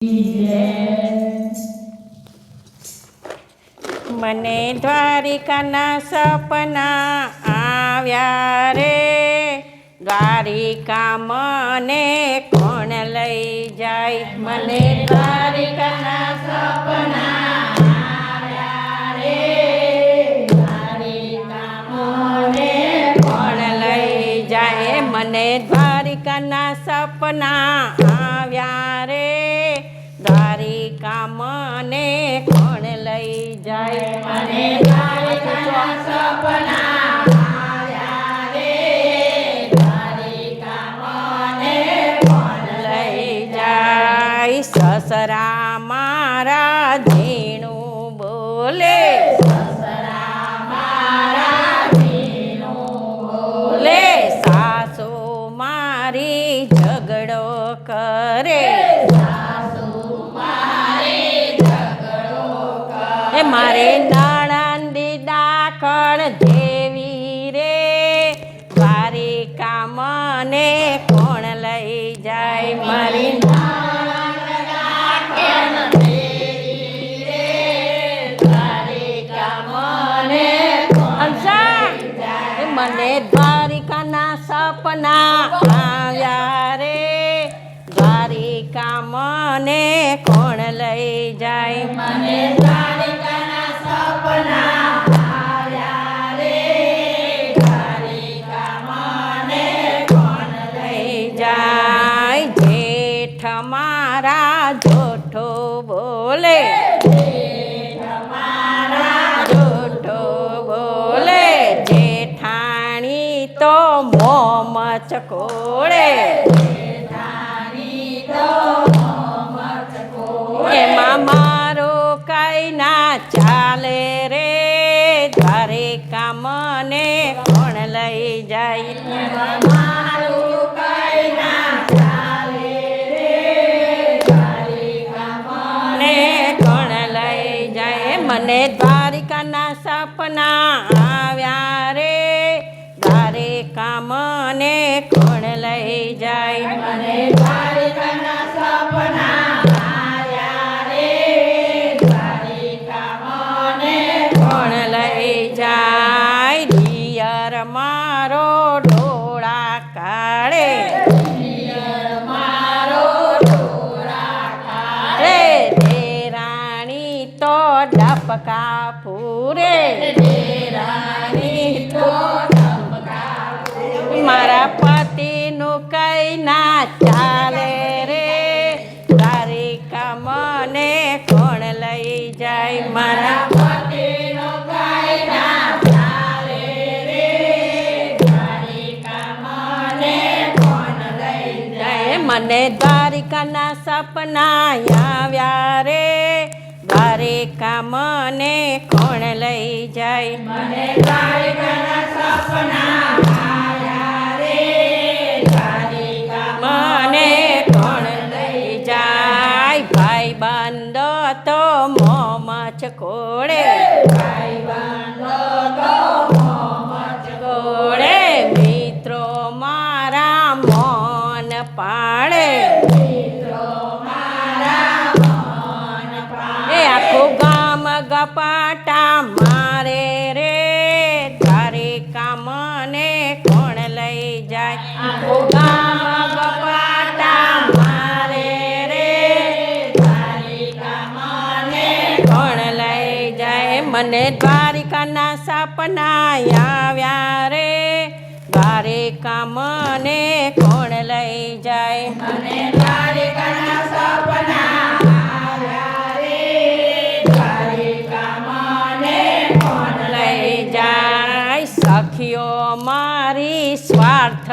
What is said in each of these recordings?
મને દ્વારિકાના સપના આવ્યા રે, દ્વારિકા મને કોણ લઈ જાય? મને દ્વારિકાના સપના આવ્યા રે, દ્વારિકા મને કોણ લઈ જાય? મને દ્વારિકાના સપના આવ્યા રે, દ્વારિકા મને કોણ લઈ જાય? મને દ્વારિકાના સપના આવ્યા રે, દ્વારિકા મને કોણ લઈ જાય? સસરા મારા ઝીણું બોલે, સસરા મારા ઝીણું બોલે, સાસુ મારી ઝઘડો કરે, મારે નણંદી ડાકણ દેવી રે, દ્વારિકા મને કોણ લઈ જાય? મારી ડાકણ દેવી રે, દ્વારિકા મને કોણ લઈ જાય? મને દ્વારિકાના સપના આવ્યા રે, દ્વારિકા મને કોણ લઈ જાય? મને દ્વારિકાના સપના આવ્યા રે, દ્વારિકા મને કોણ લઈ જાય? જેઠ મારા જોઠો બોલે, જેઠ મારા જોઠો બોલે, જેઠાણી તો મોં મચકોડે, એમાં મારો કઈ ના ચાલે રે, દ્વારિકા મને કોણ લઈ જાય? એમાં મારું કઈ ના ચાલે રે, દ્વારિકા મને કોણ લઈ જાય? મને દ્વારિકાના સપના આવ્યા રે, દ્વારિકા મને કોણ લઈ જાય? મને દ્વારિકાના સપના દિયર મારો ડોળા કાઢે, દિયર મારો ડોળા કાઢે, દેરાણી તો ડબકા પૂરે, દેરાણી તો ડબકા પૂરે, મારા પતિનું કઈ ના ચાલે રે, દ્વારિકા મને કોણ લઈ જાય? મારા પતિનું કઈ ના ચાલે રે, દ્વારિકા મને કોણ લઈ જાય? મને દ્વારિકાના સપના આવ્યા રે, દ્વારિકા મને કોણ લઈ જાય? મને દ્વારિકાના સપના આવ્યા રે, દ્વારિકા મને કોણ લઈ જાય? ભાઈ બંધો તો મોં મચકોડે, ભાઈ બંધો તો મોં મચકોડે, મિત્રો મારા મોન પાડે, મિત્રો મારા મોન પાડે, આખું ગામ ગપાટા મારે રે, દ્વારિકા મને કોણ લઈ જાય? આખું ગામ ગપાટા મારે રે, દ્વારિકા મને કોણ લઈ જાય? મને દ્વારિકાના સપના આવ્યા રે, દ્વારિકા મને કોણ લઈ જાય? મને દ્વારિકાના સપના આવ્યા રે, દ્વારિકા મને કોણ લઈ જાય? સખીઓ મારી સ્વાર્થ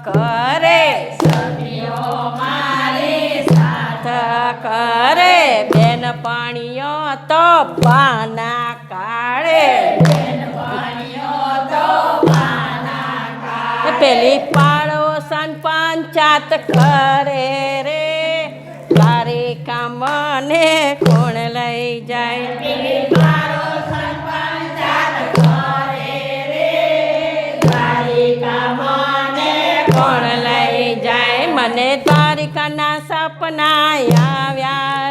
કરે, સખીઓ મારી સ્વાર્થ કરે, બેનપણીઓ તો બહાના કાઢે, બેનપણીઓ તો બહાના કાઢે, પેલી પાડોશન પંચાયત કરે રે, દ્વારિકા મને કોણ લઈ જાય? પેલી પાડોશન પંચાયત કરે રે, દ્વારિકા મને કોણ લઈ જાય? મને દ્વારિકાના સપના આવ્યા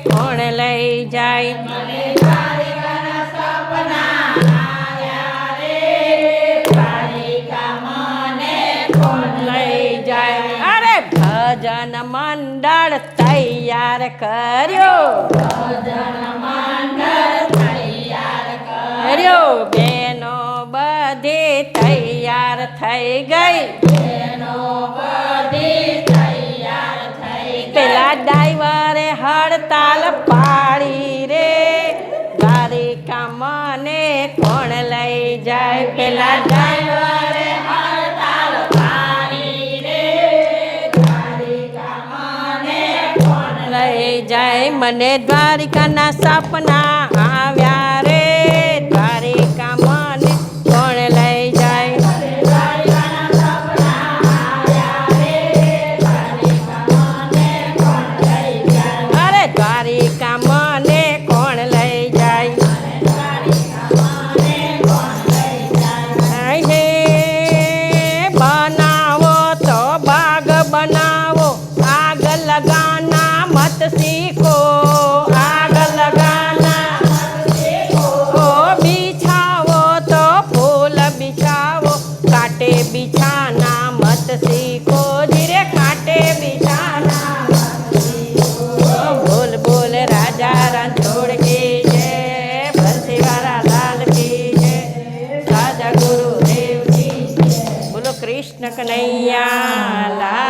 કોણ લઈ જાય લઈ જાય અરે ભજન મંડળ તૈયાર કર્યો બેનો બધી તૈયાર થઈ ગઈ પેલા ડ્રાઈવરે હડતાલ પાડી રે દ્વારિકા મને કોણ લઈ જાય પેલા ડ્રાઈવરે હડતાલ પાડી રે દ્વારિકા મને કોણ લઈ જાય મને દ્વારિકાના સપના આવ્યા રે દ્વારિકા મને કોણ લઈ જાય દ્વારિકા મને કોણ લઈ જાય હે બનાવો તો બાગ બનાવો આગ લગાના મત શીખો આગ લગાના બિછાવો તો ફૂલ બિછાવો કાંટે બિછાના મત શીખો ધીરે કાંટે બિછાના राजा रणछोड़ की जय बंसी वाला लाल की जय राजा गुरुदेव की बोलो कृष्ण कन्हैया लाल